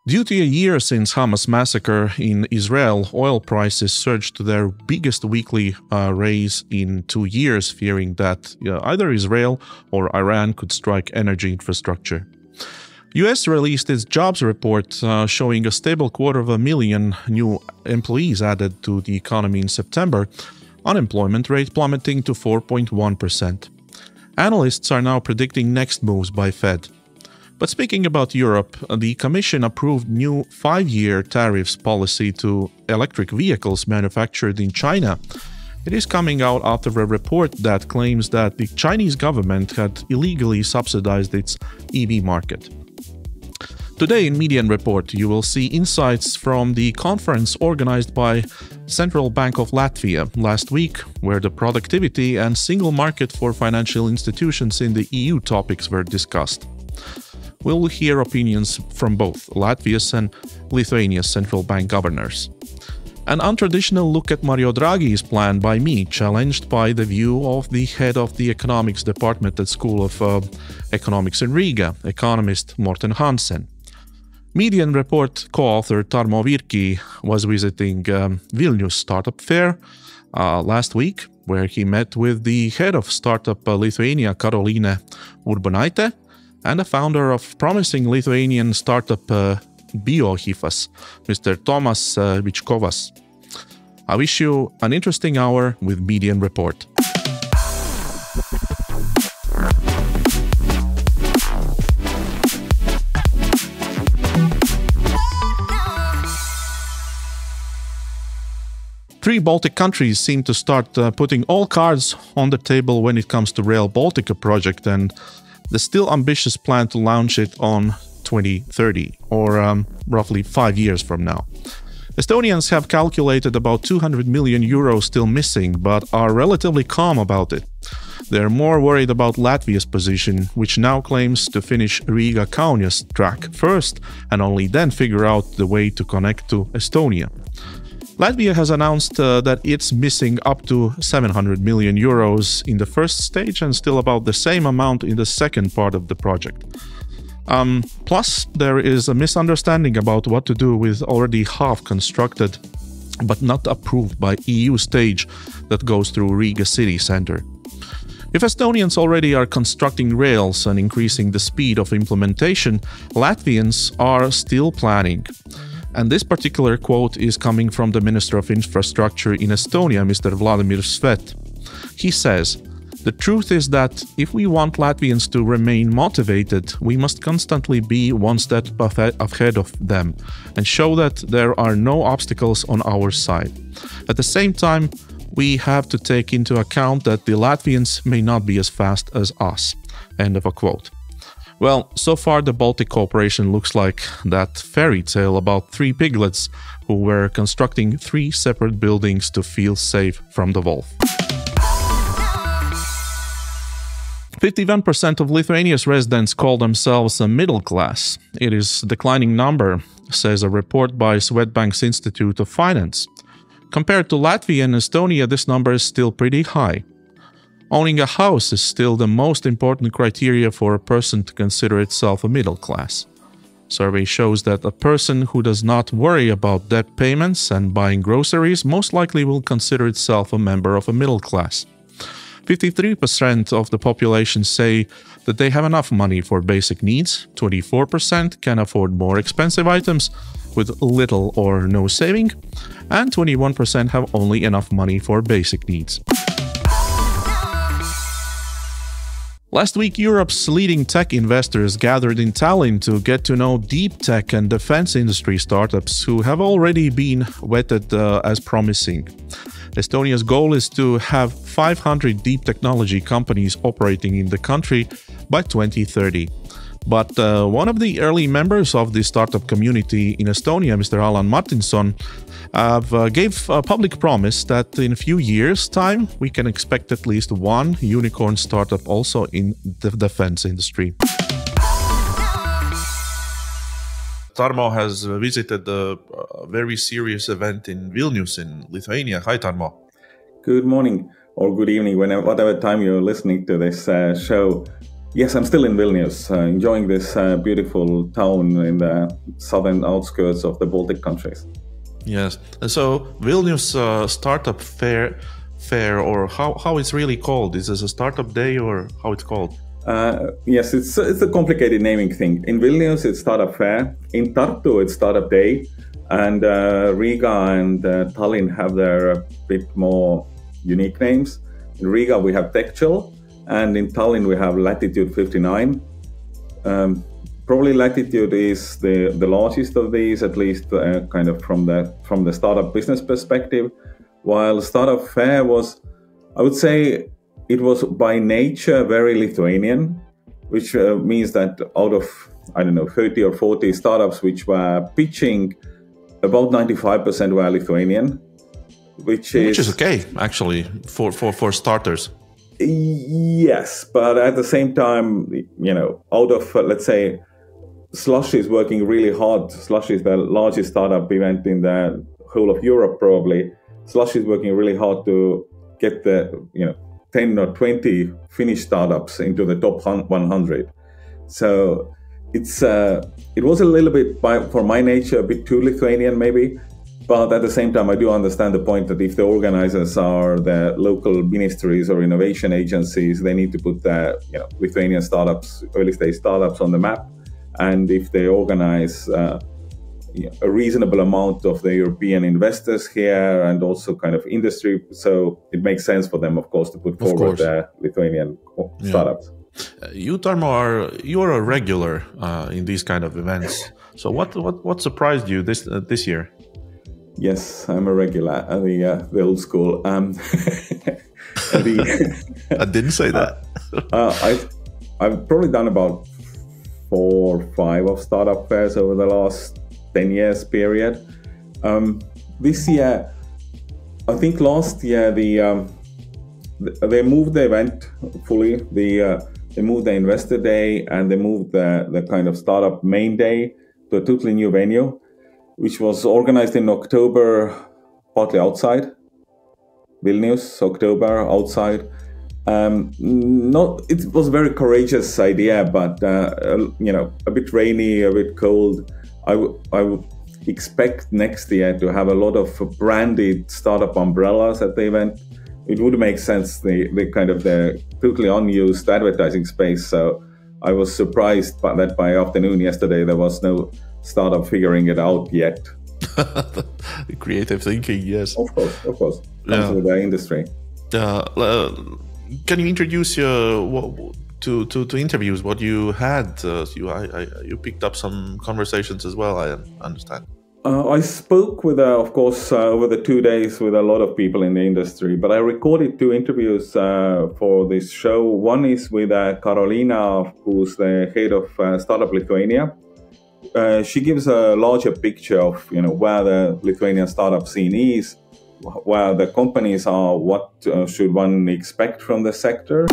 Due to a year since Hamas massacre in Israel, oil prices surged to their biggest weekly raise in 2 years, fearing that either Israel or Iran could strike energy infrastructure. US released its jobs report showing a stable 250,000 new employees added to the economy in September, unemployment rate plummeting to 4.1%. Analysts are now predicting next moves by Fed. But speaking about Europe, the Commission approved new 5-year tariffs policy to electric vehicles manufactured in China. It is coming out after a report that claims that the Chinese government had illegally subsidized its EV market. Today in Median Report, you will see insights from the conference organized by Central Bank of Latvia last week, where the productivity and single market for financial institutions in the EU topics were discussed. We'll hear opinions from both Latvia's and Lithuania's central bank governors. An untraditional look at Mario Draghi's plan by me, challenged by the view of the head of the economics department at School of Economics in Riga, economist Morten Hansen. Median Report co-author Tarmo Virki was visiting Vilnius Startup Fair last week, where he met with the head of startup Lithuania, Karolina Urbonaite, and the founder of promising Lithuanian startup Biohifas, Mr. Tomas Byčkovas. I wish you an interesting hour with Median Report. Three Baltic countries seem to start putting all cards on the table when it comes to Rail Baltica project and the still ambitious plan to launch it on 2030, or roughly 5 years from now. Estonians have calculated about 200 million euros still missing, but are relatively calm about it. They're more worried about Latvia's position, which now claims to finish Riga-Kaunas track first and only then figure out the way to connect to Estonia. Latvia has announced that it's missing up to 700 million euros in the first stage and still about the same amount in the second part of the project. Plus, there is a misunderstanding about what to do with already half-constructed but not approved by EU stage that goes through Riga city center. If Estonians already are constructing rails and increasing the speed of implementation, Latvians are still planning. And this particular quote is coming from the Minister of Infrastructure in Estonia, Mr. Vladimir Svet. He says, "The truth is that if we want Latvians to remain motivated, we must constantly be one step ahead of them and show that there are no obstacles on our side. At the same time, we have to take into account that the Latvians may not be as fast as us." End of a quote. Well, so far the Baltic cooperation looks like that fairy tale about 3 piglets who were constructing 3 separate buildings to feel safe from the wolf. 51% of Lithuania's residents call themselves a middle class. It is a declining number, says a report by Swedbank's Institute of Finance. Compared to Latvia and Estonia, this number is still pretty high. Owning a house is still the most important criteria for a person to consider itself a middle class. Survey shows that a person who does not worry about debt payments and buying groceries most likely will consider itself a member of a middle class. 53% of the population say that they have enough money for basic needs, 24% can afford more expensive items with little or no saving, and 21% have only enough money for basic needs. Last week, Europe's leading tech investors gathered in Tallinn to get to know deep tech and defense industry startups who have already been vetted as promising. Estonia's goal is to have 500 deep technology companies operating in the country by 2030. But one of the early members of the startup community in Estonia, Mr. Alan Martinson, gave a public promise that in a few years' time we can expect at least one unicorn startup also in the defense industry. Tarmo has visited a very serious event in Vilnius in Lithuania. Hi, Tarmo. Good morning or good evening, whatever time you're listening to this show. Yes, I'm still in Vilnius, enjoying this beautiful town in the southern outskirts of the Baltic countries. Yes. So Vilnius Startup Fair, or how it's really called? Is this a startup day or how it's called? Yes, it's a complicated naming thing. In Vilnius, it's Startup Fair. In Tartu, it's Startup Day. And Riga and Tallinn have their bit more unique names. In Riga, we have Tech Chill. And in Tallinn, we have Latitude 59. Probably Latitude is the largest of these, at least kind of from the startup business perspective. While Startup Fair was, I would say, it was by nature very Lithuanian, which means that out of, 30 or 40 startups which were pitching, about 95% were Lithuanian, which is okay, actually, for starters. Yes, but at the same time, out of, let's say, Slush is working really hard. Slush is the largest startup event in the whole of Europe, probably. Slush is working really hard to get the, 10 or 20 Finnish startups into the top 100. So it was a little bit, for my nature, a bit too Lithuanian maybe. But at the same time, I do understand the point that if the organizers are the local ministries or innovation agencies, they need to put the Lithuanian startups, early stage startups on the map. And if they organize a reasonable amount of the European investors here and also kind of industry, so it makes sense for them, of course, to put forward the Lithuanian startups. You, Tarmo, you're a regular in these kind of events. So what surprised you this year? Yes, I'm a regular, the old school. I didn't say that. I've probably done about 4 or 5 of startup fairs over the last 10 years period. This year, I think last year they moved the event fully. They moved the investor day and they moved the kind of startup main day to a totally new venue, which was organized in October, partly outside Vilnius. October outside. It was a very courageous idea, but a bit rainy, a bit cold. I would expect next year to have a lot of branded startup umbrellas at the event. It would make sense, the totally unused advertising space. So I was surprised that by afternoon yesterday there was no startup figuring it out yet. Creative thinking, yes. Of course. Comes with the industry. Can you introduce to interviews what you had? You picked up some conversations as well, I understand. I spoke with, of course, over the 2 days with a lot of people in the industry, but I recorded 2 interviews for this show. One is with Karolina, who's the head of Startup Lithuania. She gives a larger picture of where the Lithuanian startup scene is, where the companies are, what should one expect from the sector.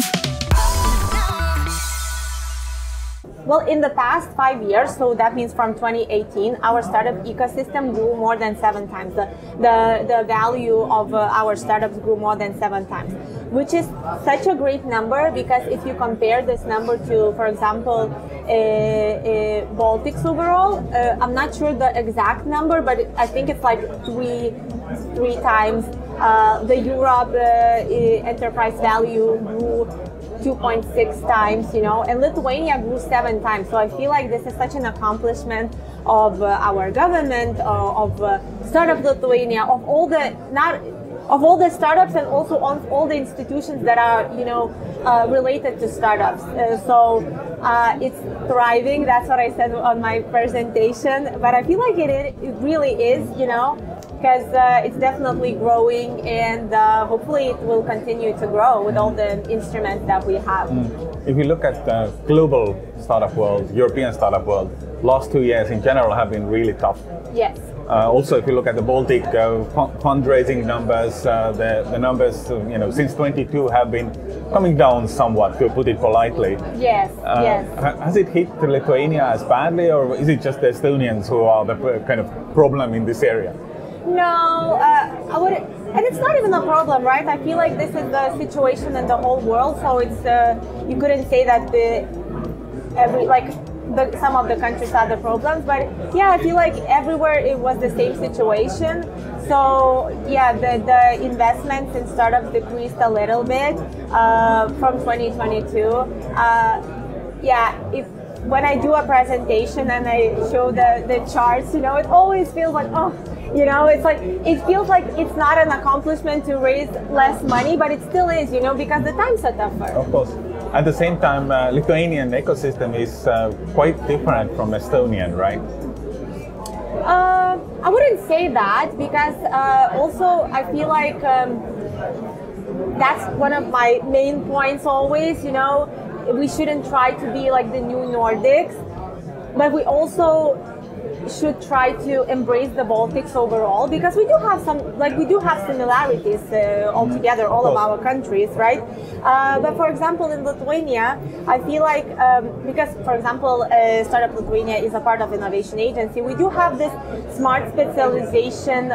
Well, in the past 5 years, so that means from 2018, our startup ecosystem grew more than 7 times. The value of our startups grew more than 7 times, which is such a great number, because if you compare this number to, for example, Baltics overall, I'm not sure the exact number, but I think it's like three times. The Europe enterprise value grew 2.6 times, and Lithuania grew 7 times. So I feel like this is such an accomplishment of our government, of Startup Lithuania, of all the startups, and also on all the institutions that are, related to startups. So it's thriving. That's what I said on my presentation. But I feel like it really is, because it's definitely growing, and hopefully it will continue to grow with all the instruments that we have. If you look at the global startup world, European startup world, last 2 years in general have been really tough. Yes. Also, if you look at the Baltic fundraising numbers, the numbers, since 22 have been coming down somewhat, to put it politely. Yes, yes. Has it hit Lithuania as badly, or is it just the Estonians who are the kind of problem in this area? No, I would, and it's not even a problem, right? I feel like this is the situation in the whole world, so it's you couldn't say that some of the countries had the problems, but yeah, I feel like everywhere it was the same situation. So yeah, the investments in startups decreased a little bit from 2022. When I do a presentation and I show the charts, it always feels like, it feels like it's not an accomplishment to raise less money, but it still is, because the times are tougher. Of course. At the same time, Lithuanian ecosystem is quite different from Estonian, right? I wouldn't say that, because also I feel like that's one of my main points always, we shouldn't try to be like the new Nordics, but we also should try to embrace the Baltics overall, because we do have similarities altogether, all of our countries, right? But for example, in Lithuania, I feel like because, for example, Startup Lithuania is a part of Innovation Agency, we do have this smart specialization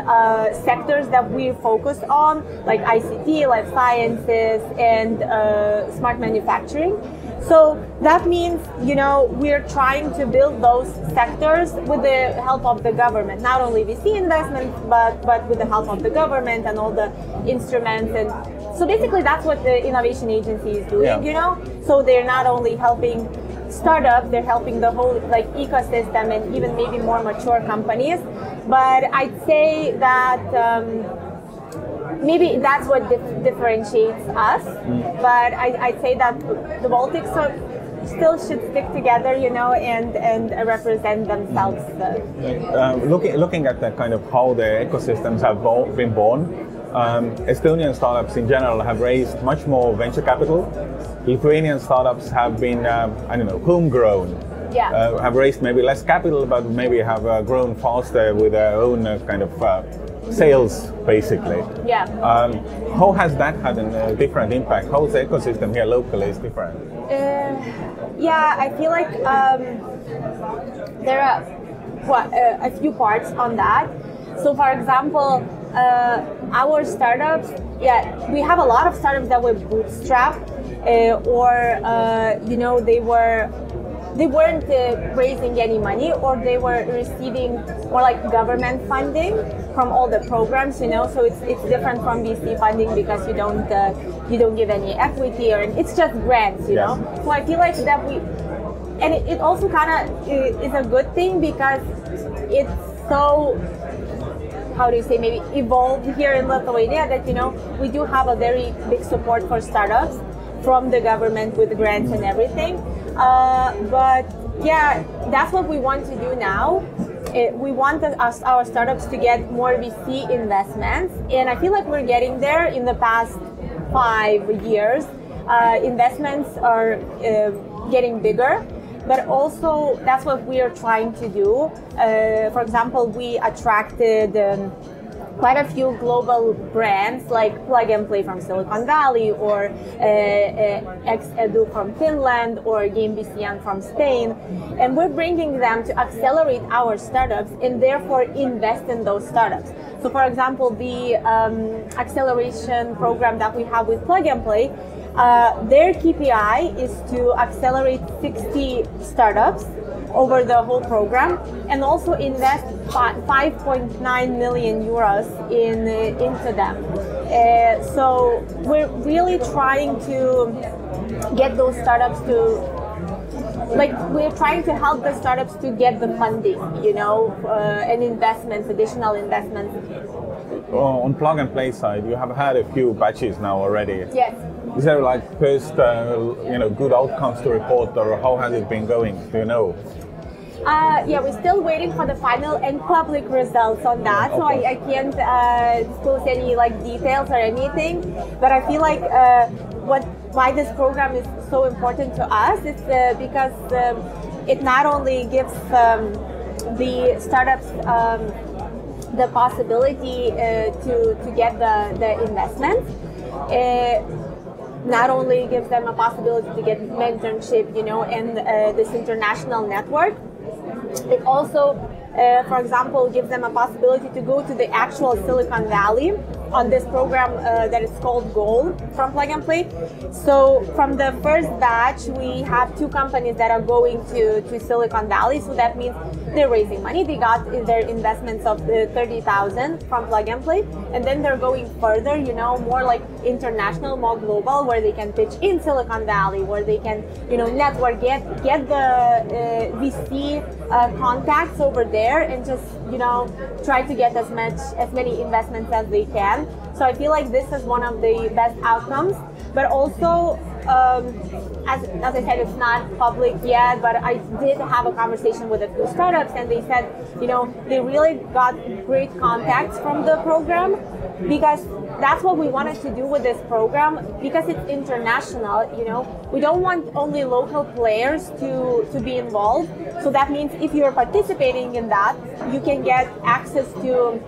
sectors that we focus on, like ICT, life sciences, and smart manufacturing. So that means, we're trying to build those sectors with the help of the government, not only VC investment, but with the help of the government and all the instruments. And so basically that's what the Innovation Agency is doing, So they're not only helping startups, they're helping the whole ecosystem and even maybe more mature companies. But I'd say that maybe that's what differentiates us, but I'd say that the Baltics still should stick together, and represent themselves. Looking at the kind of how the ecosystems have been born, Estonian startups in general have raised much more venture capital. Lithuanian startups have been, homegrown. Yeah. Have raised maybe less capital, but maybe have grown faster with their own kind of sales, basically. Yeah. How has that had a different impact? How is the ecosystem here locally is different? I feel like there are a few parts on that. So, for example, our startups, we have a lot of startups that were bootstrapped, they weren't raising any money, or they were receiving more like government funding from all the programs, So it's different from VC funding, because you don't give any equity, or it's just grants, Yes. So I feel like that it also kind of is a good thing, because it's so, how do you say, maybe evolved here in Lithuania that, we do have a very big support for startups from the government with grants and everything. But yeah, that's what we want to do now. We want our startups to get more VC investments, and I feel like we're getting there. In the past 5 years, investments are getting bigger, but also that's what we are trying to do. For example, we attracted quite a few global brands like Plug and Play from Silicon Valley, or Edu from Finland, or GameBCN from Spain, and we're bringing them to accelerate our startups and therefore invest in those startups. So, for example, the acceleration program that we have with Plug and Play, their KPI is to accelerate 60 startups over the whole program, and also invest 5.9 million euros into them. So we're really trying to get those startups to, we're trying to help the startups to get the funding, and investments, additional investments. On Plug and Play side, you have had a few batches now already. Yes. Is there first, good outcomes to report, or how has it been going? Do you know? We're still waiting for the final and public results on that, so I can't disclose any details or anything. But I feel like why this program is so important to us is because it not only gives the startups the possibility to get the investments. Not only gives them a possibility to get mentorship, and this international network, it also for example, gives them a possibility to go to the actual Silicon Valley on this program that is called Goal from Plug and Play. So from the first batch, we have 2 companies that are going to Silicon Valley. So that means they're raising money. They got their investments of the 30,000 from Plug and Play, and then they're going further, you know, more like international, more global, where they can pitch in Silicon Valley, where they can, you know, network, get the VC contacts over there, and just, you know, try to get as many investments as they can. So I feel like this is one of the best outcomes, but also, as I said, it's not public yet, but I did have a conversation with a few startups, and they said, you know, they really got great contacts from the program, because that's what we wanted to do with this program, because it's international. You know, we don't want only local players to be involved. So that means if you're participating in that, you can get access to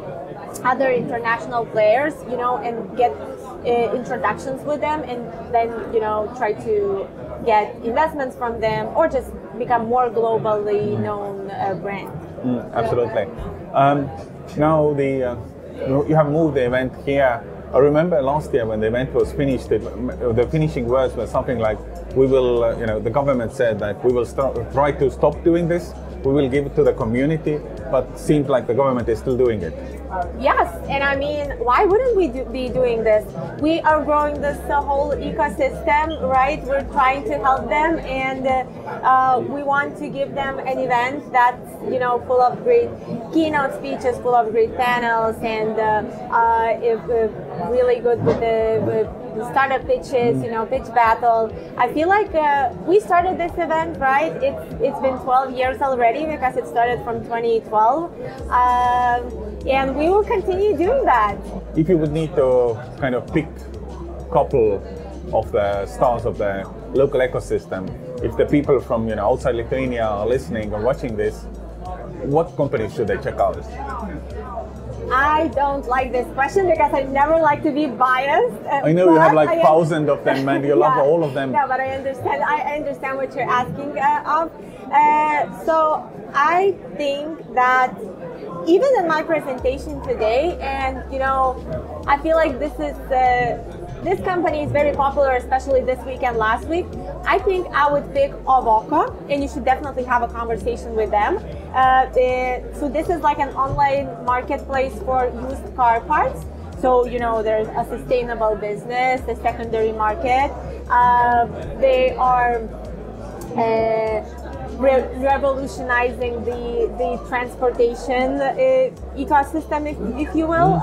other international players, you know, and get introductions with them, and then, you know, try to get investments from them, or just become more globally known brand. Absolutely. Now you have moved the event here. I remember last year when the event was finished, the finishing words were something like, "We will," you know, the government said that we will try to stop doing this. We will give it to the community, but seems like the government is still doing it. Yes, and I mean, why wouldn't we be doing this? We are growing this whole ecosystem, right? We're trying to help them, and we want to give them an event that's, you know, full of great keynote speeches, full of great panels, and really good with the startup pitches, you know, pitch battle. I feel like we started this event, right? It's been 12 years already, because it started from 2012. And we will continue doing that. If you would need to kind of pick a couple of the stars of the local ecosystem, if the people from, you know, outside Lithuania are listening or watching this, what companies should they check out? I don't like this question, because I never like to be biased. I know you have like thousands of them, and you love all of them. Yeah, but I understand what you're asking of. So I think that even in my presentation today, and, you know, I feel like this company is very popular, especially this week and last week. I think I would pick Avoka, and you should definitely have a conversation with them. So this is like an online marketplace for used car parts. So, you know, there's a sustainable business, the secondary market. They are revolutionizing the transportation ecosystem, if you will.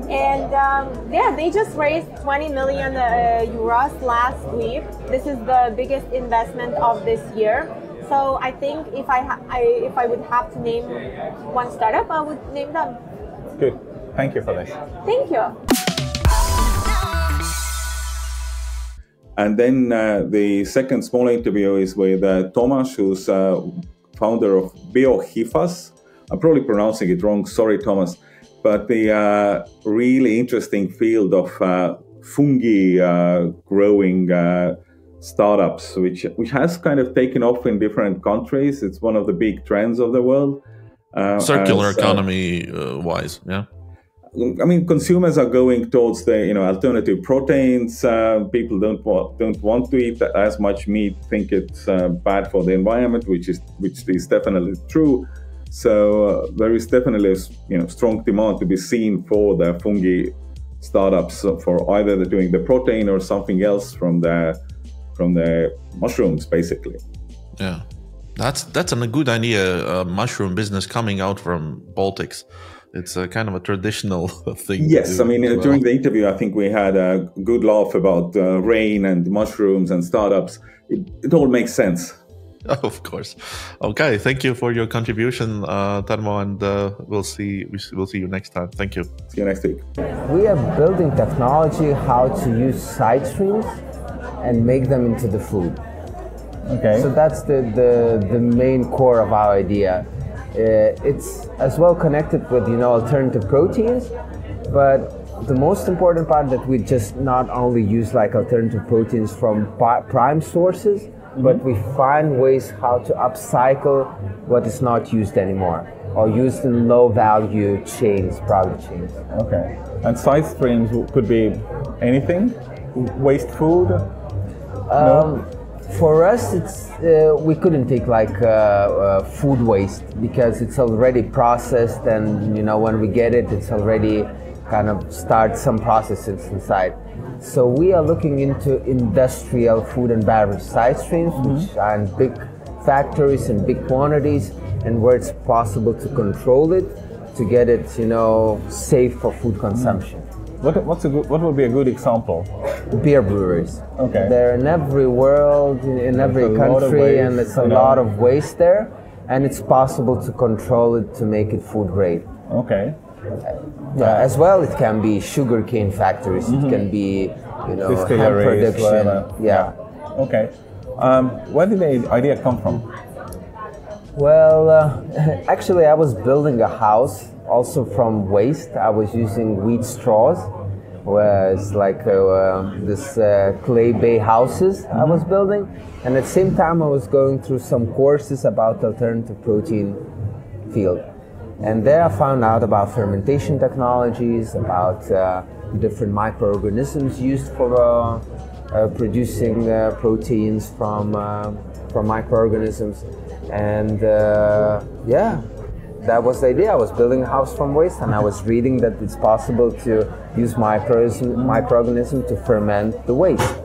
Yeah, they just raised 20 million euros last week. This is the biggest investment of this year. So I think if I would have to name one startup, I would name them. Good. Thank you for this. Thank you. And then the second small interview is with Tomas, who's founder of Biohifas. I'm probably pronouncing it wrong, sorry Thomas, but the really interesting field of fungi growing startups, which has kind of taken off in different countries. It's one of the big trends of the world. Circular economy wise, yeah. I mean, consumers are going towards the alternative proteins. People don't want to eat as much meat. Think it's bad for the environment, which is definitely true. So there is definitely a strong demand to be seen for the fungi startups for either doing the protein or something else from the mushrooms, basically. Yeah, that's a good idea. Mushroom business coming out from Baltics. It's a kind of a traditional thing. Yes, I mean, during the interview, I think we had a good laugh about rain and mushrooms and startups. It all makes sense. Of course. Okay, thank you for your contribution, Tarmo, and we'll see you next time. Thank you. See you next week. We are building technology how to use side streams and make them into the food. Okay. So that's the main core of our idea. It's as well connected with alternative proteins, but the most important part that we just not only use like alternative proteins from prime sources, but we find ways how to upcycle what is not used anymore. or used in low value chains, product chains. Okay. And side streams could be anything? Waste food? No? For us, it's we couldn't take like food waste because it's already processed, and when we get it, it's already kind of start some processes inside. So we are looking into industrial food and beverage side streams, which are in big factories in big quantities, and where it's possible to control it, to get it, safe for food consumption. What would be a good example? Beer breweries. Okay. They're in every world, in every country, and it's a lot of waste there, and it's possible to control it to make it food grade. Okay. Yeah, as well, it can be sugarcane factories. It can be, hemp production. Yeah. Okay. Where did the idea come from? Well, actually, I was building a house also from waste. I was using wheat straws, where it's like this clay bay houses I was building, and at the same time I was going through some courses about alternative protein field. And there I found out about fermentation technologies, about different microorganisms used for producing proteins from microorganisms. And that was the idea. I was building a house from waste, and I was reading that it's possible to use microorganisms to ferment the waste.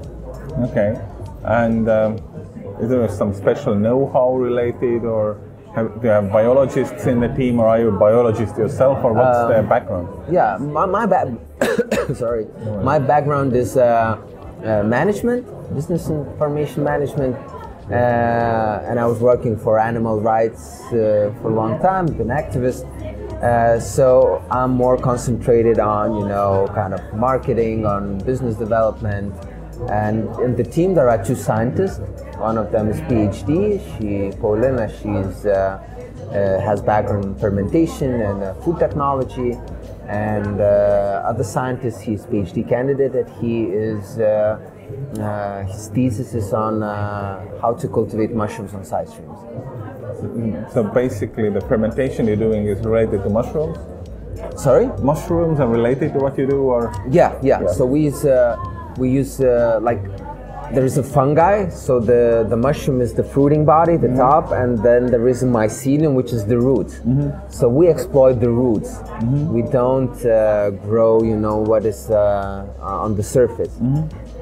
Okay. And is there some special know-how related, or do you have biologists in the team, or are you a biologist yourself, or what's their background? Yeah, my background is management, business information management, and I was working for animal rights for a long time, been activist. So I'm more concentrated on, kind of marketing, on business development. And in the team there are two scientists. One of them is PhD. Paulina, she's has background in fermentation and food technology. And other scientist, he's PhD candidate, and he is his thesis is on how to cultivate mushrooms on side streams. So basically, the fermentation you're doing is related to mushrooms? Sorry? Mushrooms are related to what you do, or? Yeah. So we use like, there is a fungi, so the mushroom is the fruiting body, the top, and then there is a mycelium, which is the root. So we exploit the roots. We don't grow, what is on the surface.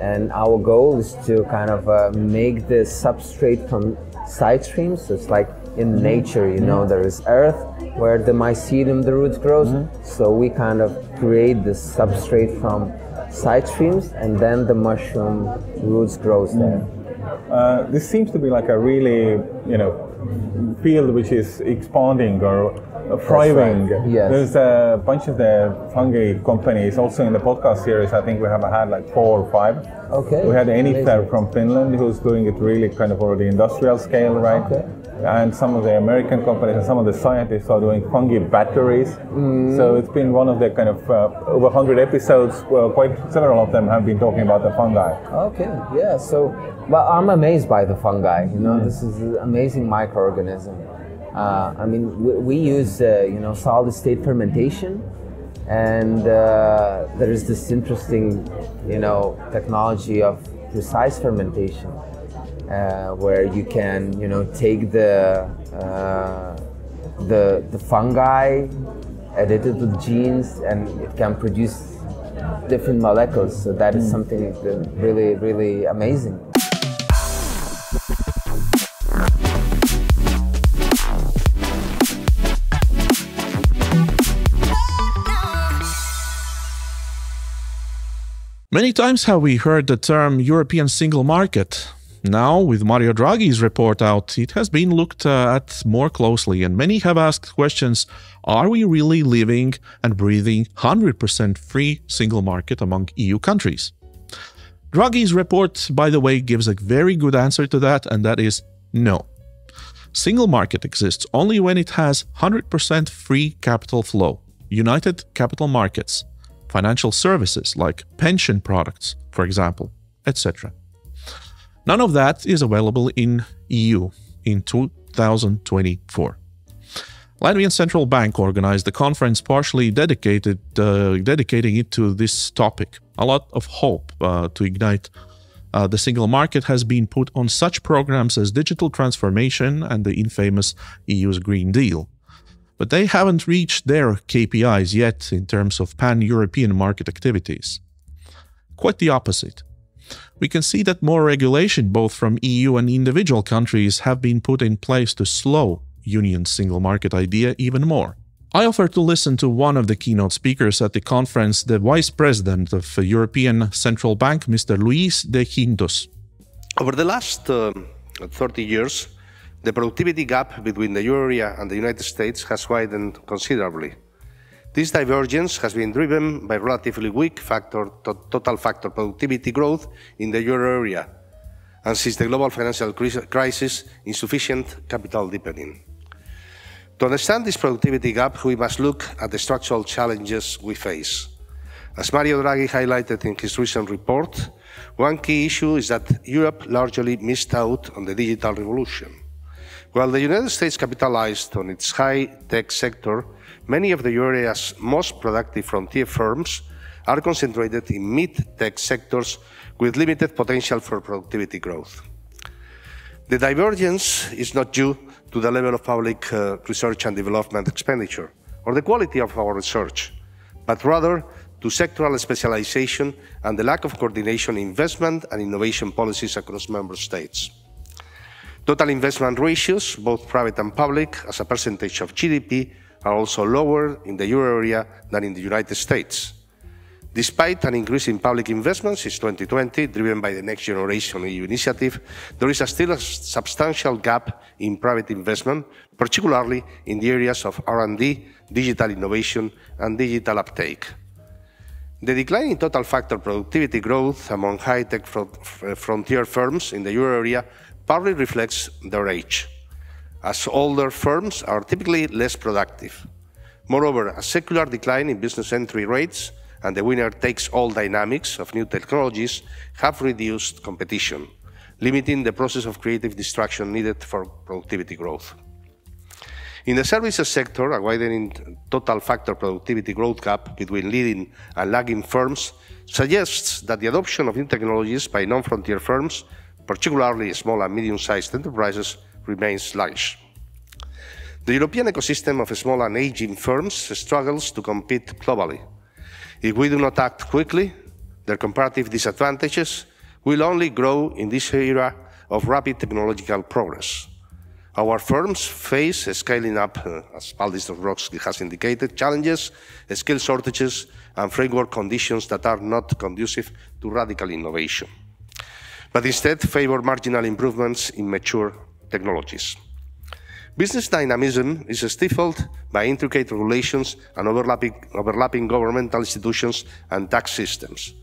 And our goal is to kind of make the substrate from side streams. So it's like in nature, there is earth where the mycelium, the roots grows. So we kind of create the substrate from side streams, and then the mushroom roots grows there. This seems to be like a really, field which is expanding or thriving. Right. Yes. There's a bunch of the fungi companies also in the podcast series. I think we have had like 4 or 5. Okay. We had Eniter from Finland, who's doing it really kind of already industrial scale, right? Okay. And some of the American companies and some of the scientists are doing fungi batteries. So it's been one of the kind of over 100 episodes. Well, quite several of them have been talking about the fungi. Okay, yeah. So, well, I'm amazed by the fungi. This is an amazing microorganism. I mean, we use solid state fermentation, and there is this interesting technology of precise fermentation. Where you can, take the fungi, edit it with genes, and it can produce different molecules. So that is something really, really amazing. Many times have we heard the term European single market. Now, with Mario Draghi's report out, it has been looked at more closely, and many have asked questions: are we really living and breathing 100% free single market among EU countries? Draghi's report, by the way, gives a very good answer to that, and that is no. Single market exists only when it has 100% free capital flow, united capital markets, financial services like pension products, for example, etc. None of that is available in EU in 2024. Latvian Central Bank organized the conference partially dedicating it to this topic. A lot of hope to ignite the single market has been put on such programs as digital transformation and the infamous EU's Green Deal. But they haven't reached their KPIs yet in terms of pan-European market activities. Quite the opposite. We can see that more regulation both from EU and individual countries have been put in place to slow Union's single market idea even more. I offered to listen to one of the keynote speakers at the conference, the Vice President of the European Central Bank, Mr. Luis de Guindos. Over the last 30 years, the productivity gap between the euro area and the United States has widened considerably. This divergence has been driven by relatively weak total factor productivity growth in the euro area, and since the global financial crisis, insufficient capital deepening. To understand this productivity gap, we must look at the structural challenges we face. As Mario Draghi highlighted in his recent report, one key issue is that Europe largely missed out on the digital revolution. While the United States capitalized on its high-tech sector, many of the euro area's most productive frontier firms are concentrated in mid-tech sectors with limited potential for productivity growth. The divergence is not due to the level of public research and development expenditure or the quality of our research, but rather to sectoral specialization and the lack of coordination in investment and innovation policies across member states. Total investment ratios, both private and public, as a percentage of GDP, are also lower in the euro area than in the United States. Despite an increase in public investment since 2020, driven by the Next Generation EU initiative, there is still a substantial gap in private investment, particularly in the areas of R&D, digital innovation, and digital uptake. The decline in total factor productivity growth among high-tech frontier firms in the euro area partly reflects their age, as older firms are typically less productive. Moreover, a secular decline in business entry rates and the winner-takes-all dynamics of new technologies have reduced competition, limiting the process of creative destruction needed for productivity growth. In the services sector, a widening total factor productivity growth gap between leading and lagging firms suggests that the adoption of new technologies by non-frontier firms, particularly small and medium-sized enterprises, remains sluggish. The European ecosystem of small and aging firms struggles to compete globally. If we do not act quickly, their comparative disadvantages will only grow in this era of rapid technological progress. Our firms face scaling up, as Valdis Dombrovskis has indicated, challenges, skill shortages, and framework conditions that are not conducive to radical innovation, but instead favor marginal improvements in mature technologies. Business dynamism is stifled by intricate regulations and overlapping governmental institutions and tax systems.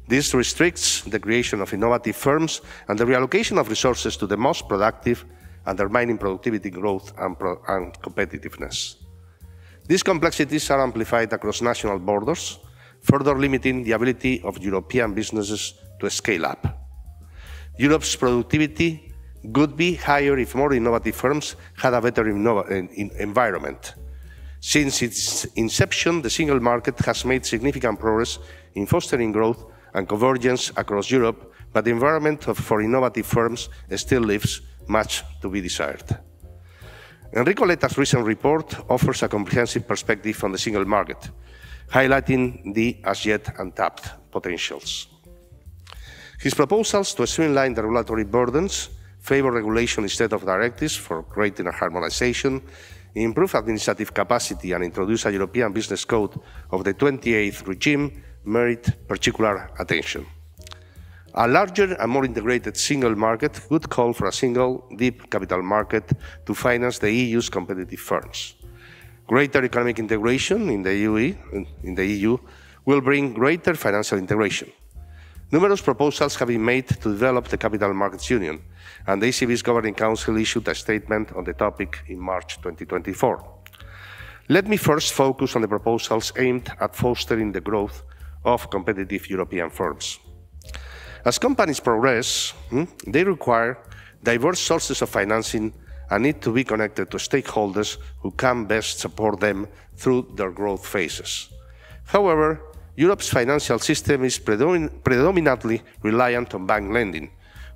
This restricts the creation of innovative firms and the reallocation of resources to the most productive, undermining productivity growth and competitiveness. These complexities are amplified across national borders, further limiting the ability of European businesses to scale up. Europe's productivity would be higher if more innovative firms had a better environment. Since its inception, the single market has made significant progress in fostering growth and convergence across Europe, but the environment for innovative firms still leaves much to be desired. Enrico Letta's recent report offers a comprehensive perspective on the single market, highlighting the as yet untapped potentials. His proposals to streamline the regulatory burdens, favor regulation instead of directives for greater harmonization, improve administrative capacity, and introduce a European business code of the 28th regime merit particular attention. A larger and more integrated single market would call for a single, deep capital market to finance the EU's competitive firms. Greater economic integration in the EU will bring greater financial integration. Numerous proposals have been made to develop the Capital Markets Union, and the ECB's Governing Council issued a statement on the topic in March 2024. Let me first focus on the proposals aimed at fostering the growth of competitive European firms. As companies progress, they require diverse sources of financing and need to be connected to stakeholders who can best support them through their growth phases. However, Europe's financial system is predominantly reliant on bank lending,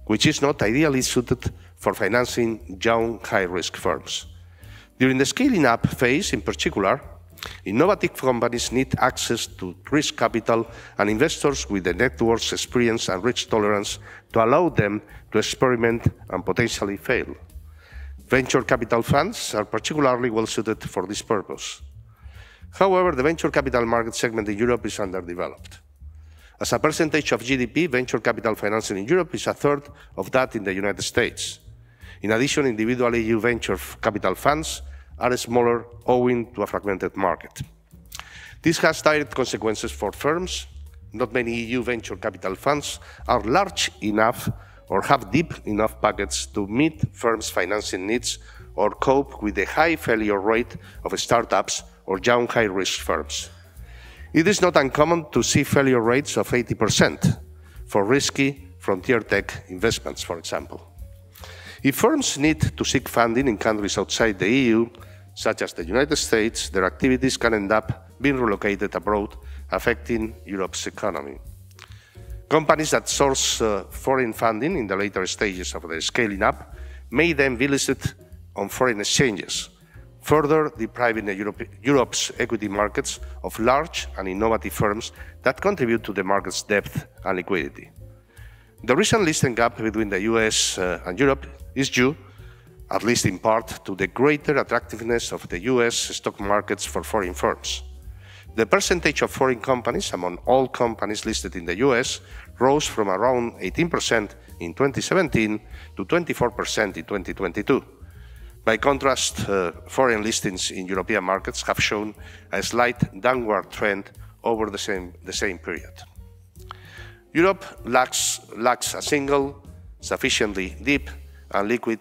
which is not ideally suited for financing young, high-risk firms. During the scaling up phase, in particular, innovative companies need access to risk capital and investors with the network's experience and risk tolerance to allow them to experiment and potentially fail. Venture capital funds are particularly well suited for this purpose. However, the venture capital market segment in Europe is underdeveloped. As a percentage of GDP, venture capital financing in Europe is a third of that in the United States. In addition, individual EU venture capital funds are smaller owing to a fragmented market. This has direct consequences for firms. Not many EU venture capital funds are large enough or have deep enough pockets to meet firms' financing needs or cope with the high failure rate of startups or young high-risk firms. It is not uncommon to see failure rates of 80% for risky frontier tech investments, for example. If firms need to seek funding in countries outside the EU, such as the United States, their activities can end up being relocated abroad, affecting Europe's economy. Companies that source foreign funding in the later stages of their scaling up may then be listed on foreign exchanges, further depriving Europe's equity markets of large and innovative firms that contribute to the market's depth and liquidity. The recent listing gap between the US and Europe is due, at least in part, to the greater attractiveness of the US stock markets for foreign firms. The percentage of foreign companies among all companies listed in the US rose from around 18% in 2017 to 24% in 2022. By contrast, foreign listings in European markets have shown a slight downward trend over the same period. Europe lacks a single, sufficiently deep and liquid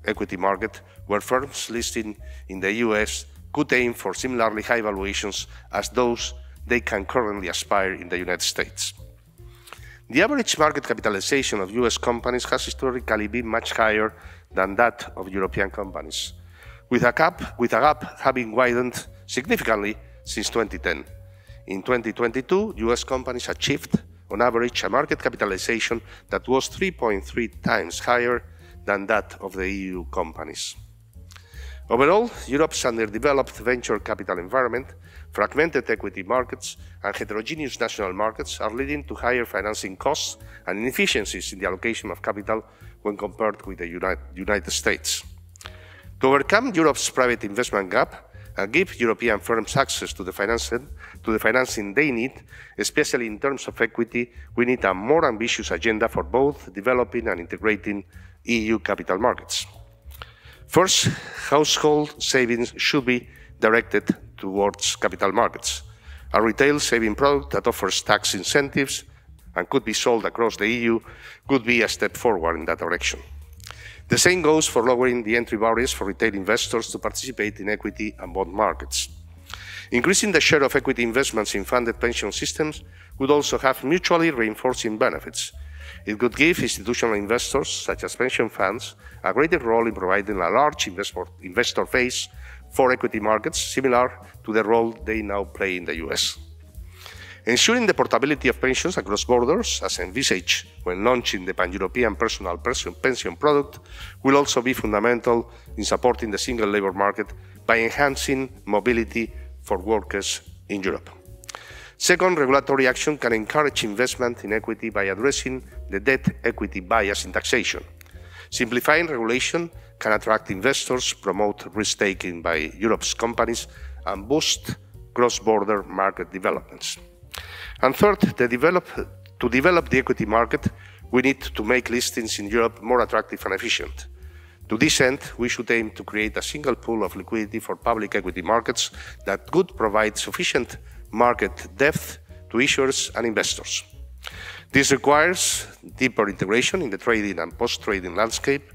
equity market where firms listed in the US could aim for similarly high valuations as those they can currently aspire in the United States. The average market capitalization of US companies has historically been much higher than that of European companies, with a gap having widened significantly since 2010. In 2022, US companies achieved, on average, a market capitalization that was 3.3 times higher than that of the EU companies. Overall, Europe's underdeveloped venture capital environment, fragmented equity markets, and heterogeneous national markets are leading to higher financing costs and inefficiencies in the allocation of capital when compared with the United States. To overcome Europe's private investment gap and give European firms access to the financing they need, especially in terms of equity, we need a more ambitious agenda for both developing and integrating EU capital markets. First, household savings should be directed towards capital markets. A retail saving product that offers tax incentives and could be sold across the EU could be a step forward in that direction. The same goes for lowering the entry barriers for retail investors to participate in equity and bond markets. Increasing the share of equity investments in funded pension systems would also have mutually reinforcing benefits. It could give institutional investors, such as pension funds, a greater role in providing a large investor base for equity markets, similar to the role they now play in the US. Ensuring the portability of pensions across borders, as envisaged when launching the pan-European personal pension product, will also be fundamental in supporting the single labour market by enhancing mobility for workers in Europe. Second, regulatory action can encourage investment in equity by addressing the debt-equity bias in taxation. Simplifying regulation can attract investors, promote risk-taking by Europe's companies, and boost cross-border market developments. And third, to develop the equity market, we need to make listings in Europe more attractive and efficient. To this end, we should aim to create a single pool of liquidity for public equity markets that could provide sufficient market depth to issuers and investors. This requires deeper integration in the trading and post-trading landscape,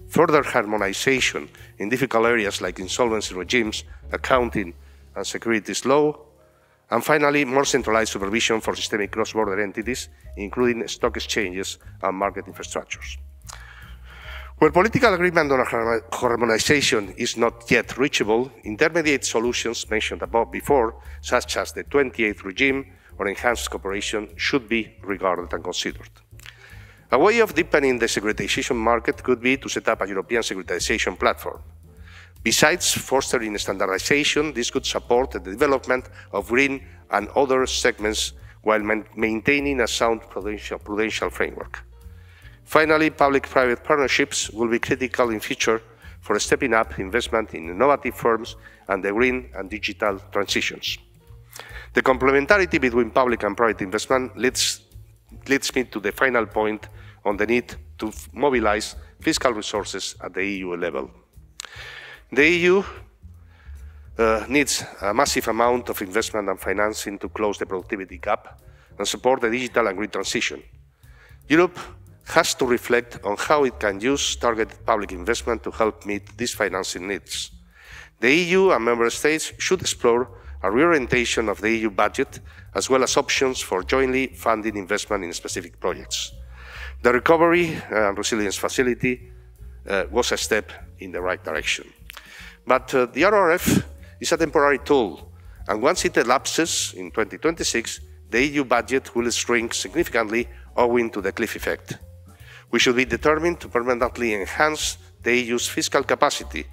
further harmonization in difficult areas like insolvency regimes, accounting, and securities law, and finally, more centralized supervision for systemic cross-border entities, including stock exchanges and market infrastructures. Where political agreement on harmonization is not yet reachable, intermediate solutions mentioned above before, such as the 28th regime or enhanced cooperation, should be regarded and considered. A way of deepening the securitization market could be to set up a European securitization platform. Besides fostering standardization, this could support the development of green and other segments while maintaining a sound prudential framework. Finally, public-private partnerships will be critical in future for stepping up investment in innovative firms and the green and digital transitions. The complementarity between public and private investment leads me to the final point on the need to mobilize fiscal resources at the EU level. The EU needs a massive amount of investment and financing to close the productivity gap and support the digital and green transition. Europe has to reflect on how it can use targeted public investment to help meet these financing needs. The EU and member states should explore a reorientation of the EU budget, as well as options for jointly funding investment in specific projects. The Recovery and Resilience Facility was a step in the right direction. But the RRF is a temporary tool, and once it elapses in 2026, the EU budget will shrink significantly owing to the cliff effect. We should be determined to permanently enhance the EU's fiscal capacity,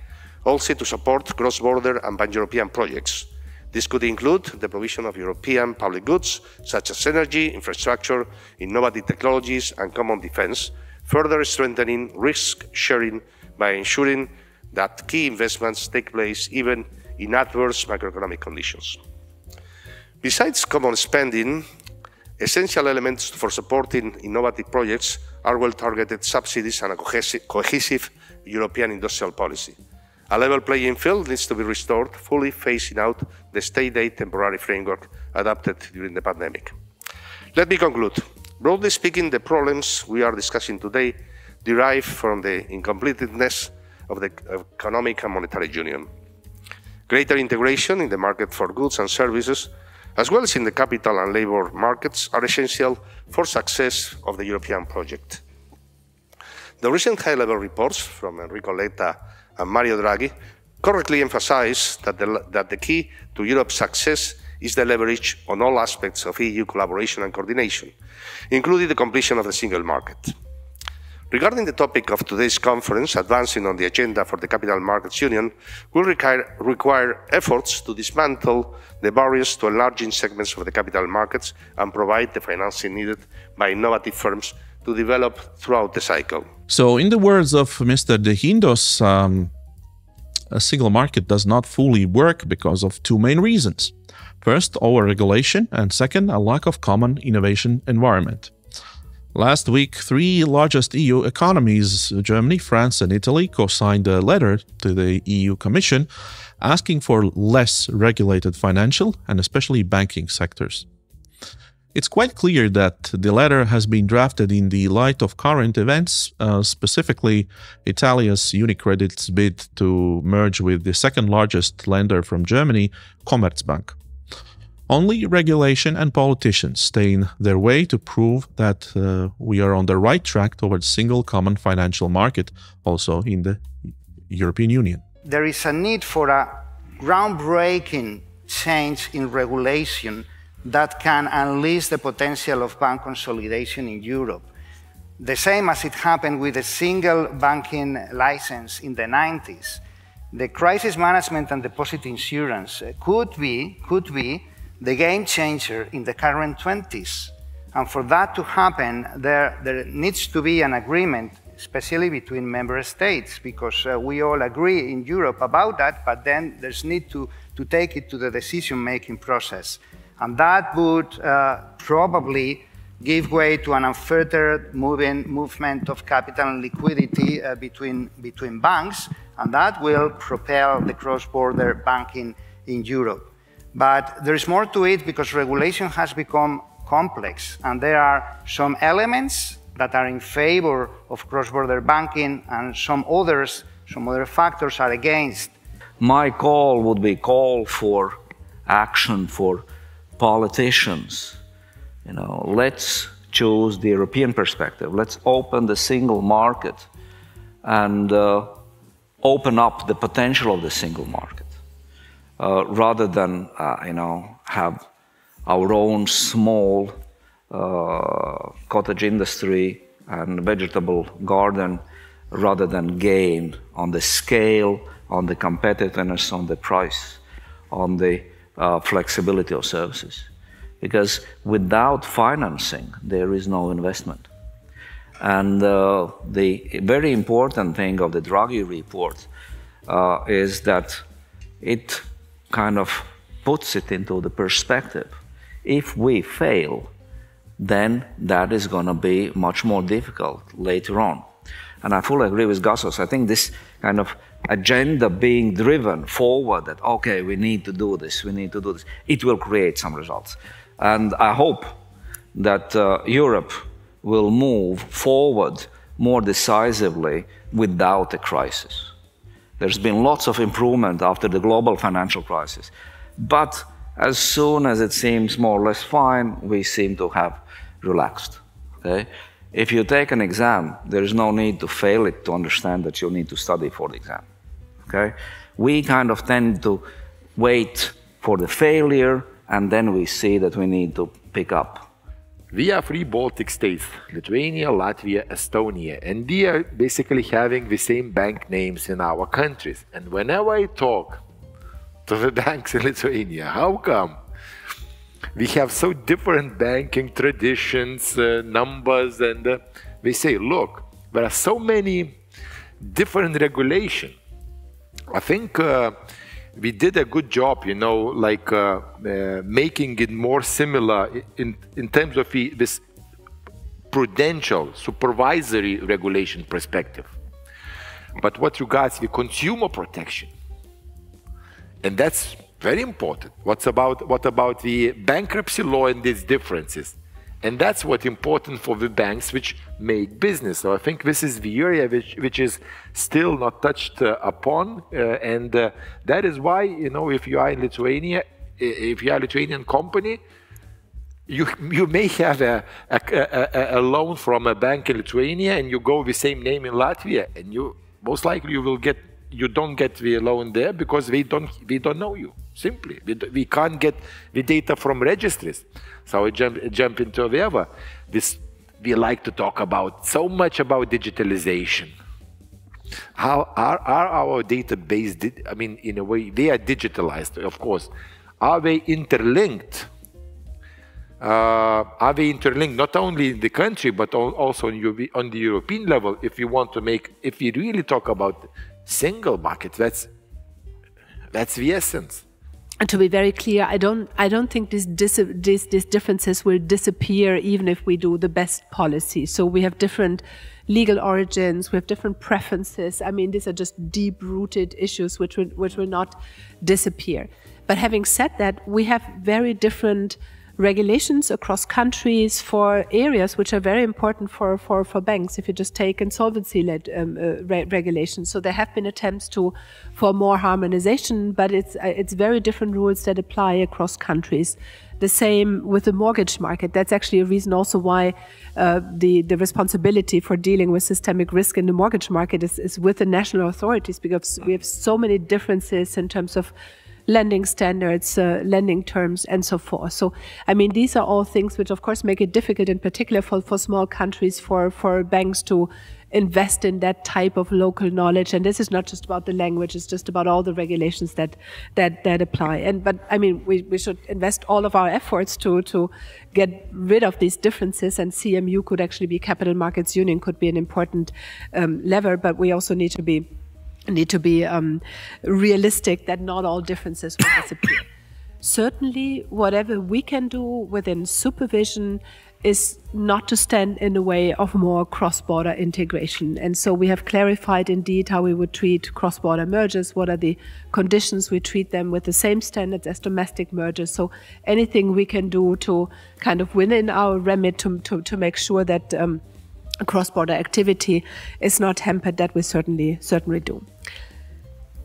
also to support cross-border and pan-European projects. This could include the provision of European public goods, such as energy, infrastructure, innovative technologies, and common defense, further strengthening risk sharing by ensuring that key investments take place even in adverse macroeconomic conditions. Besides common spending, essential elements for supporting innovative projects are well-targeted subsidies and a cohesive European industrial policy. A level playing field needs to be restored, fully phasing out the state aid temporary framework adopted during the pandemic. Let me conclude. Broadly speaking, the problems we are discussing today derive from the incompleteness of the economic and monetary union. Greater integration in the market for goods and services, as well as in the capital and labor markets, are essential for success of the European project. The recent high-level reports from Enrico Letta and Mario Draghi correctly emphasize that the key to Europe's success is the leverage on all aspects of EU collaboration and coordination, including the completion of the single market. Regarding the topic of today's conference, advancing on the agenda for the Capital Markets Union will require efforts to dismantle the barriers to enlarging segments of the capital markets and provide the financing needed by innovative firms to develop throughout the cycle. So, in the words of Mr. De Guindos, a single market does not fully work because of two main reasons. First, over-regulation, and second, a lack of common innovation environment. Last week, three largest EU economies, Germany, France and Italy, co-signed a letter to the EU Commission asking for less regulated financial and especially banking sectors. It's quite clear that the letter has been drafted in the light of current events, specifically Italia's UniCredit's bid to merge with the second largest lender from Germany, Commerzbank. Only regulation and politicians stay in their way to prove that we are on the right track towards single common financial market, also in the European Union. There is a need for a groundbreaking change in regulation that can unleash the potential of bank consolidation in Europe. The same as it happened with the single banking license in the 90s. The crisis management and deposit insurance could be the game changer in the current 20s. And for that to happen, there needs to be an agreement, especially between member states, because we all agree in Europe about that, but then there's need to take it to the decision-making process. And that would probably give way to an unfettered movement of capital and liquidity between banks, and that will propel the cross-border banking in Europe. But there is more to it because regulation has become complex, and there are some elements that are in favor of cross-border banking and some other factors are against. My call would be call for action for politicians. Let's choose the European perspective. Let's open the single market and open up the potential of the single market, rather than have our own small cottage industry and vegetable garden, rather than gain on the scale, on the competitiveness, on the price, on the flexibility of services. Because without financing, there is no investment. And the very important thing of the Draghi report is that it kind of puts it into the perspective. If we fail, then that is going to be much more difficult later on. And I fully agree with Gasos. I think this kind of agenda being driven forward, that, okay, we need to do this, we need to do this, it will create some results. And I hope that Europe will move forward more decisively without a crisis. There's been lots of improvement after the global financial crisis. But as soon as it seems more or less fine, we seem to have relaxed. Okay? If you take an exam, there is no need to fail it to understand that you need to study for the exam. Okay? We kind of tend to wait for the failure, and then we see that we need to pick up. We are three Baltic states, Lithuania, Latvia, Estonia, and we are basically having the same bank names in our countries. And whenever I talk to the banks in Lithuania, how come we have so different banking traditions, numbers, and they say, look, there are so many different regulations. I think we did a good job, you know, like making it more similar in terms of this prudential, supervisory regulation perspective. But what regards the consumer protection, and that's very important. What about the bankruptcy law and its differences? And that's what's important for the banks which make business. So I think this is the area which is still not touched upon, and that is why, you know, if you are in Lithuania, if you are a Lithuanian company, you may have a loan from a bank in Lithuania, and you go with the same name in Latvia, and you most likely you don't get the loan there because they don't know you. Simply, we can't get the data from registries. So I jump into the other. We like to talk about so much about digitalization. How are our database? I mean, in a way, they are digitalized, of course. Are they interlinked? Are they interlinked not only in the country but also on the European level? If you want to make, if we really talk about single market, that's the essence. And to be very clear, I don't think these differences will disappear even if we do the best policy. So we have different legal origins, we have different preferences. I mean, these are just deep-rooted issues which will not disappear. But having said that, we have very different regulations across countries for areas which are very important for banks. If you just take insolvency-led regulations, so there have been attempts for more harmonization, but it's very different rules that apply across countries. The same with the mortgage market. That's actually a reason also why the responsibility for dealing with systemic risk in the mortgage market is with the national authorities, because we have so many differences in terms of lending standards, lending terms, and so forth. So, I mean, these are all things which, of course, make it difficult, in particular for small countries, for banks to invest in that type of local knowledge. And this is not just about the language; it's just about all the regulations that apply. But I mean, we should invest all of our efforts to get rid of these differences. And CMU could actually be, Capital Markets Union could be an important lever. But we also need to be realistic that not all differences will disappear. Certainly, whatever we can do within supervision is not to stand in the way of more cross-border integration. And so we have clarified indeed how we would treat cross-border mergers, what are the conditions we treat them with the same standards as domestic mergers. So anything we can do to kind of within our remit to make sure that cross-border activity is not hampered, that we certainly do.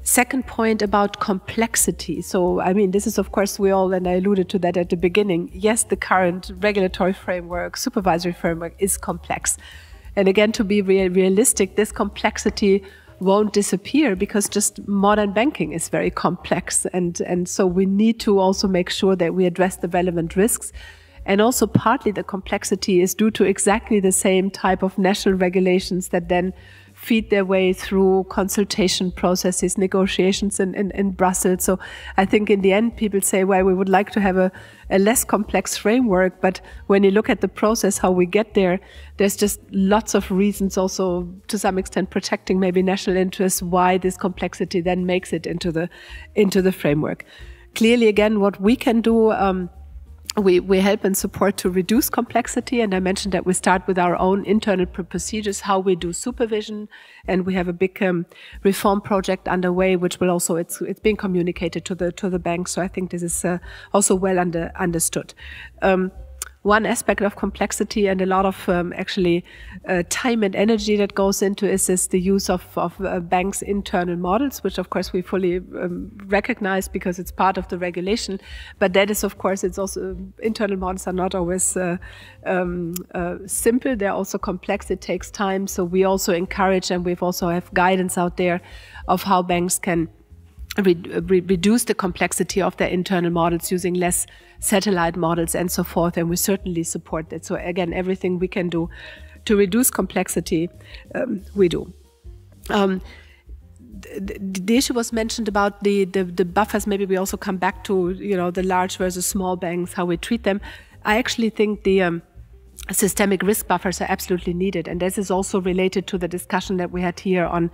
Second point about complexity. So, I mean, this is, of course, and I alluded to that at the beginning, yes, the current regulatory framework, supervisory framework is complex. And again, to be realistic, this complexity won't disappear because just modern banking is very complex. And so we need to also make sure that we address the relevant risks. And also partly the complexity is due to exactly the same type of national regulations that then feed their way through consultation processes, negotiations in Brussels. So I think in the end, people say, well, we would like to have a less complex framework. But when you look at the process, how we get there, there's just lots of reasons also to some extent protecting maybe national interests, why this complexity then makes it into the framework. Clearly, again, what we can do, we help and support to reduce complexity, and I mentioned that we start with our own internal procedures, how we do supervision, and we have a big reform project underway, which will also it's being communicated to the banks. So I think this is also well understood. One aspect of complexity and a lot of actually time and energy that goes into is the use of banks' internal models, which of course we fully recognize because it's part of the regulation. But that is, of course, it's also internal models are not always simple. They're also complex. It takes time. So we also encourage, and we've also have guidance out there of how banks can reduce the complexity of their internal models using less satellite models and so forth, and we certainly support that. So again, everything we can do to reduce complexity, we do. The issue was mentioned about the buffers. Maybe we also come back to the large versus small banks, how we treat them. I actually think the systemic risk buffers are absolutely needed, and this is also related to the discussion that we had here on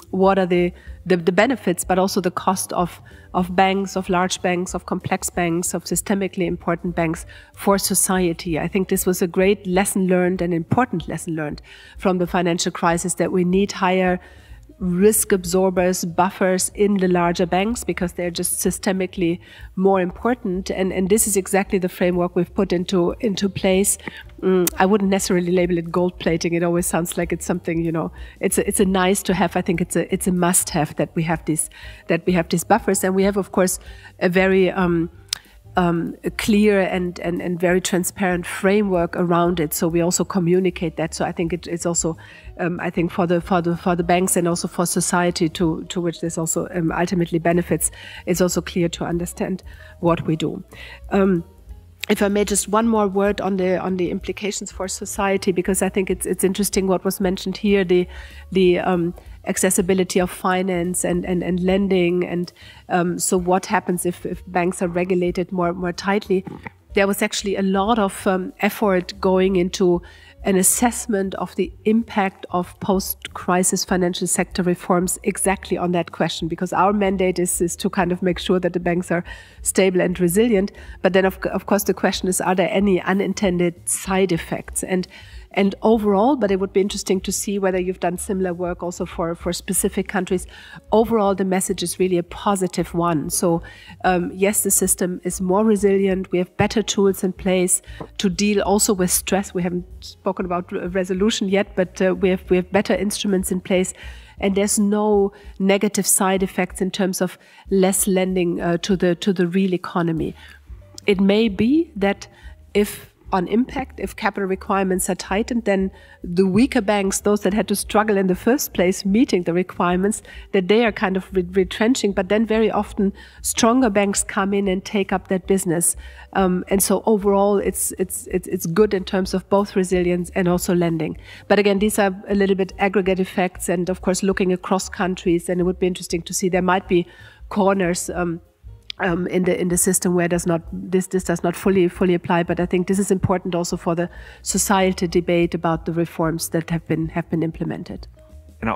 what are the benefits, but also the cost of banks, of large banks, of complex banks, of systemically important banks for society. I think this was a great lesson learned, an important lesson learned from the financial crisis, that we need higher risk absorbers, buffers in the larger banks because they're just systemically more important. And this is exactly the framework we've put into place. I wouldn't necessarily label it gold plating. It always sounds like it's something, it's a nice to have. I think it's a must have that we have these buffers. And we have, of course, a very clear and very transparent framework around it. So we also communicate that. So I think it's also, I think for the banks and also for society to which this also ultimately benefits, it's also clear to understand what we do. If I may, just one more word on the implications for society, because I think it's interesting what was mentioned here, the accessibility of finance and lending, and so what happens if banks are regulated more tightly. There was actually a lot of effort going into an assessment of the impact of post-crisis financial sector reforms exactly on that question, because our mandate is to kind of make sure that the banks are stable and resilient. But then, of course, the question is, are there any unintended side effects? And overall, but it would be interesting to see whether you've done similar work also for specific countries. Overall, the message is really a positive one. So yes, the system is more resilient. We have better tools in place to deal also with stress. We haven't spoken about resolution yet, but we have better instruments in place. And there's no negative side effects in terms of less lending to the real economy. It may be that if capital requirements are tightened, then the weaker banks, those that had to struggle in the first place meeting the requirements, that they are kind of retrenching. But then very often stronger banks come in and take up that business. And so overall, it's good in terms of both resilience and also lending. But again, these are a little bit aggregate effects, and of course, looking across countries, and it would be interesting to see. There might be corners in the system where this does not fully apply, but I think this is important also for the society debate about the reforms that have been implemented.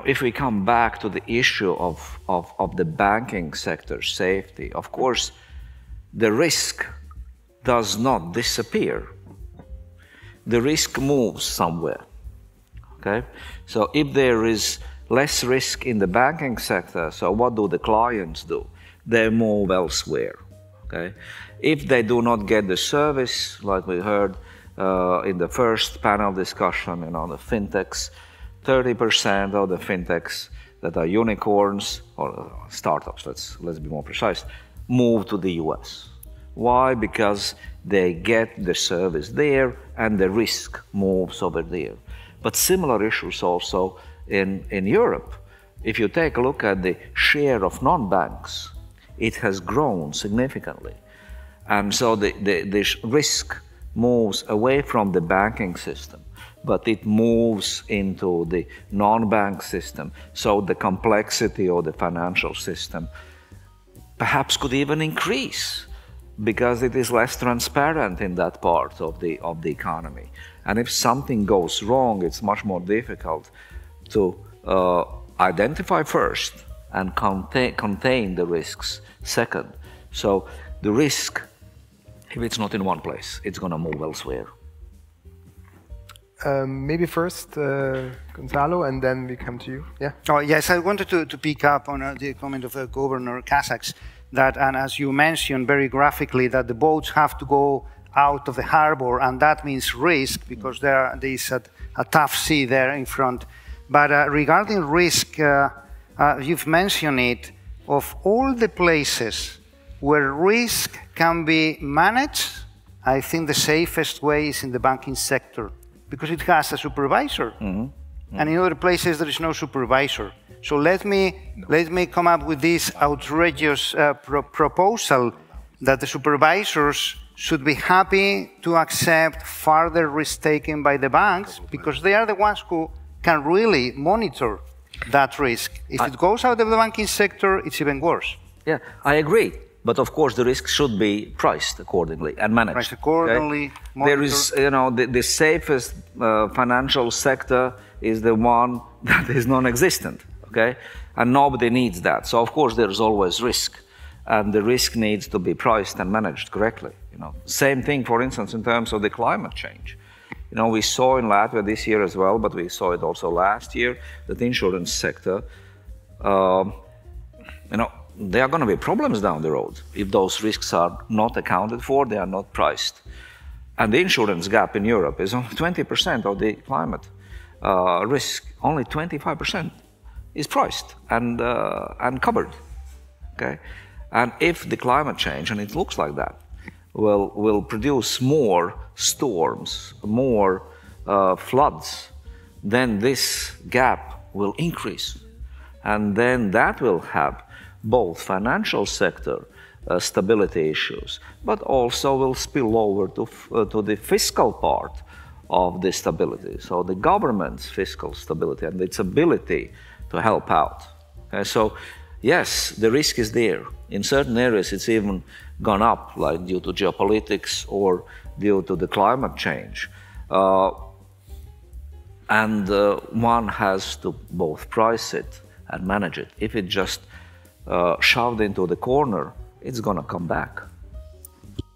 If we come back to the issue of the banking sector safety, of course, the risk does not disappear. The risk moves somewhere. Okay, so if there is less risk in the banking sector, so what do the clients do? They move elsewhere, okay? If they do not get the service, like we heard in the first panel discussion, the fintechs, 30% of the fintechs that are unicorns, or startups, let's be more precise, move to the US. Why? Because they get the service there and the risk moves over there. but similar issues also in Europe. If you take a look at the share of non-banks, it has grown significantly. And so the risk moves away from the banking system, but it moves into the non-bank system. So the complexity of the financial system perhaps could even increase because it is less transparent in that part of the economy. And if something goes wrong, it's much more difficult to identify first and contain the risks second. So the risk, if it's not in one place, it's going to move elsewhere. Maybe first, Gonzalo, and then we come to you. Yeah. Oh, yes, I wanted to pick up on the comment of Governor Kazāks that, and as you mentioned very graphically, that the boats have to go out of the harbor, and that means risk because there is a tough sea there in front. But regarding risk, you've mentioned it, of all the places where risk can be managed, I think the safest way is in the banking sector because it has a supervisor. And in other places there is no supervisor. So let me come up with this outrageous proposal that the supervisors should be happy to accept further risk taken by the banks because they are the ones who can really monitor that risk. If it goes out of the banking sector, it's even worse. Yeah, I agree. But of course, the risk should be priced accordingly and managed. Priced accordingly. Okay? There is, you know, the safest financial sector is the one that is non-existent. Okay, and nobody needs that. So of course, there is always risk, and the risk needs to be priced and managed correctly. You know, same thing, for instance, in terms of the climate change. You know, we saw in Latvia this year as well, but we saw it also last year, that the insurance sector, you know, there are going to be problems down the road if those risks are not accounted for, they are not priced. And the insurance gap in Europe is only 20% of the climate risk. Only 25% is priced and covered. Okay, and if the climate change, and it looks like that, will produce more storms, more floods, then this gap will increase, and then that will have both financial sector stability issues, but also will spill over to the fiscal part of the stability. So the government's fiscal stability and its ability to help out. Okay, so yes, the risk is there. In certain areas, it's even gone up, like due to geopolitics or due to the climate change. And one has to both price it and manage it. If it just shoved into the corner, it's going to come back.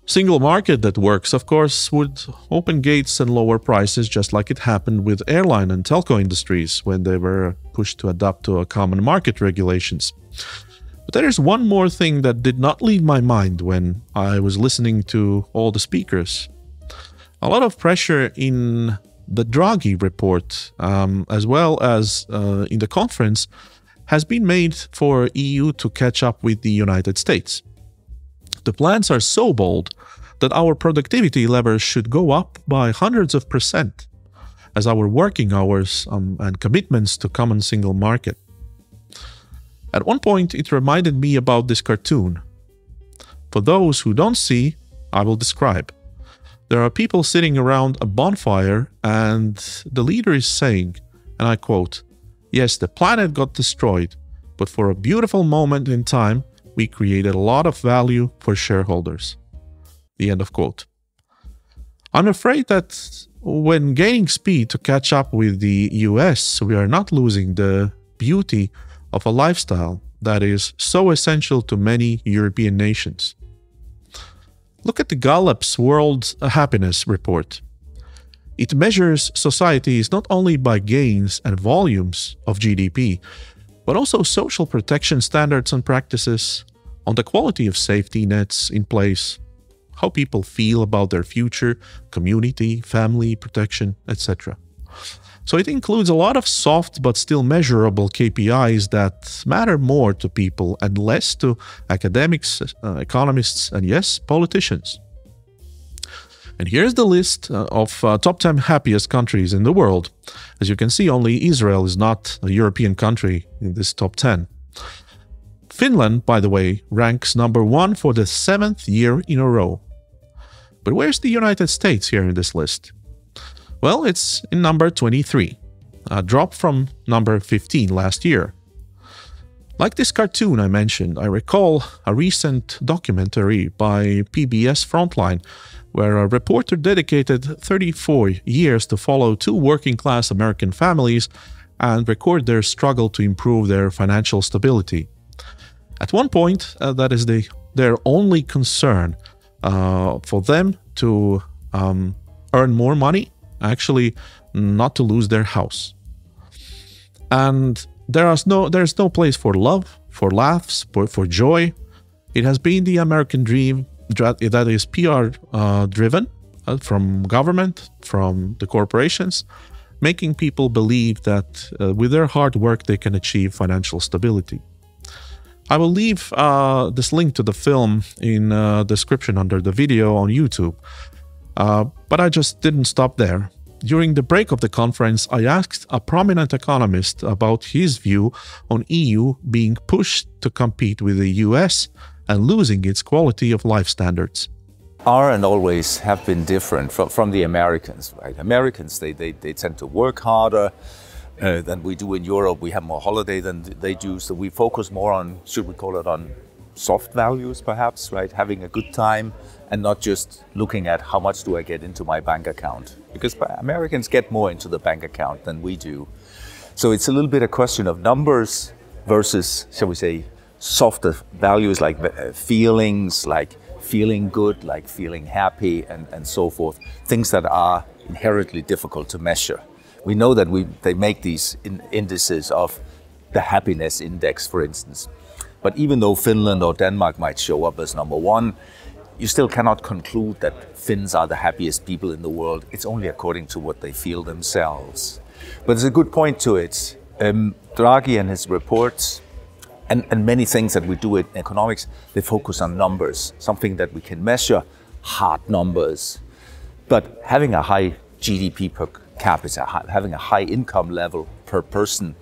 Single market that works, of course, would open gates and lower prices, just like it happened with airline and telco industries when they were pushed to adapt to a common market regulations. But there is one more thing that did not leave my mind when I was listening to all the speakers. A lot of pressure in the Draghi report, as well as in the conference, has been made for EU to catch up with the United States. The plans are so bold that our productivity levels should go up by hundreds of %, as our working hours and commitments to common single market. At one point, it reminded me about this cartoon. For those who don't see, I will describe. There are people sitting around a bonfire, and the leader is saying, and I quote, "Yes, the planet got destroyed, but for a beautiful moment in time, we created a lot of value for shareholders." The end of quote. I'm afraid that when gaining speed to catch up with the US, we are not losing the beauty of a lifestyle that is so essential to many European nations. Look at the Gallup's World Happiness Report. It measures societies not only by gains and volumes of GDP, but also social protection standards and practices, on the quality of safety nets in place, how people feel about their future, community, family, protection, etc. So it includes a lot of soft but still measurable KPIs that matter more to people and less to academics, economists, and yes, politicians. And here's the list of top 10 happiest countries in the world. As you can see, only Israel is not a European country in this top 10. Finland, by the way, ranks number 1 for the 7th year in a row. But where's the United States here in this list? Well, it's in number 23, a drop from number 15 last year. Like this cartoon I mentioned, I recall a recent documentary by PBS Frontline, where a reporter dedicated 34 years to follow 2 working-class American families and record their struggle to improve their financial stability. At one point, that is their only concern for them to earn more money, actually not to lose their house. And there's no place for love, for laughs, for joy. It has been the American dream that is PR driven from government, from the corporations, making people believe that with their hard work they can achieve financial stability. I will leave this link to the film in the description under the video on YouTube. But I just didn't stop there. During the break of the conference, I asked a prominent economist about his view on EU being pushed to compete with the US and losing its quality of life standards. Are and always have been different from the Americans, right? Americans, they tend to work harder than we do in Europe. We have more holiday than they do, so we focus more on, should we call it, on soft values perhaps, right? Having a good time and not just looking at how much do I get into my bank account. Because Americans get more into the bank account than we do. So it's a little bit a question of numbers versus, shall we say, softer values like feelings, like feeling good, like feeling happy and so forth. Things that are inherently difficult to measure. We know that they make these indices of the happiness index, for instance. But even though Finland or Denmark might show up as number 1, you still cannot conclude that Finns are the happiest people in the world. It's only according to what they feel themselves. But there's a good point to it. Draghi and his reports and many things that we do in economics, they focus on numbers, something that we can measure, hard numbers. But having a high GDP per capita, having a high income level per person,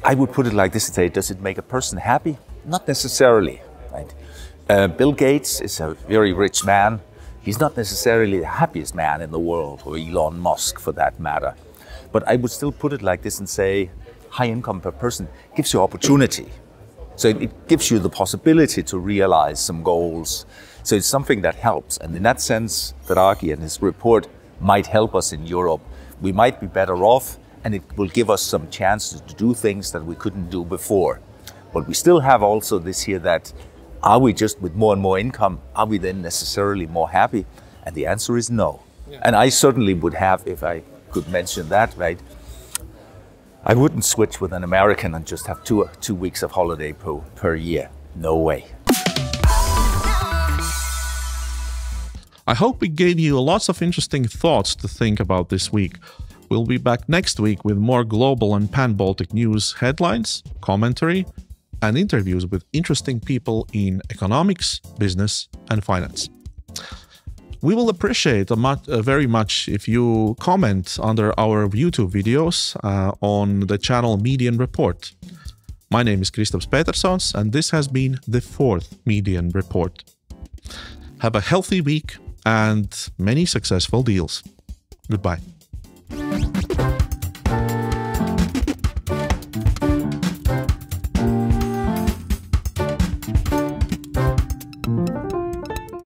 I would put it like this and say, does it make a person happy? Not necessarily, right? Bill Gates is a very rich man. He's not necessarily the happiest man in the world, or Elon Musk for that matter. But I would still put it like this and say, high income per person gives you opportunity. So it gives you the possibility to realize some goals. So it's something that helps. And in that sense, Draghi and his report might help us in Europe. We might be better off, and it will give us some chances to do things that we couldn't do before. But we still have also this here that, are we just with more and more income, are we then necessarily more happy? And the answer is no. Yeah. And I certainly would have, if I could mention that, right? I wouldn't switch with an American and just have two weeks of holiday per year. No way. I hope we gave you lots of interesting thoughts to think about this week. We'll be back next week with more global and pan-Baltic news headlines, commentary, and interviews with interesting people in economics, business, and finance. We will appreciate very much if you comment under our YouTube videos on the channel Median Report. My name is Kristaps Petersons, and this has been the 4th Median Report. Have a healthy week and many successful deals. Goodbye.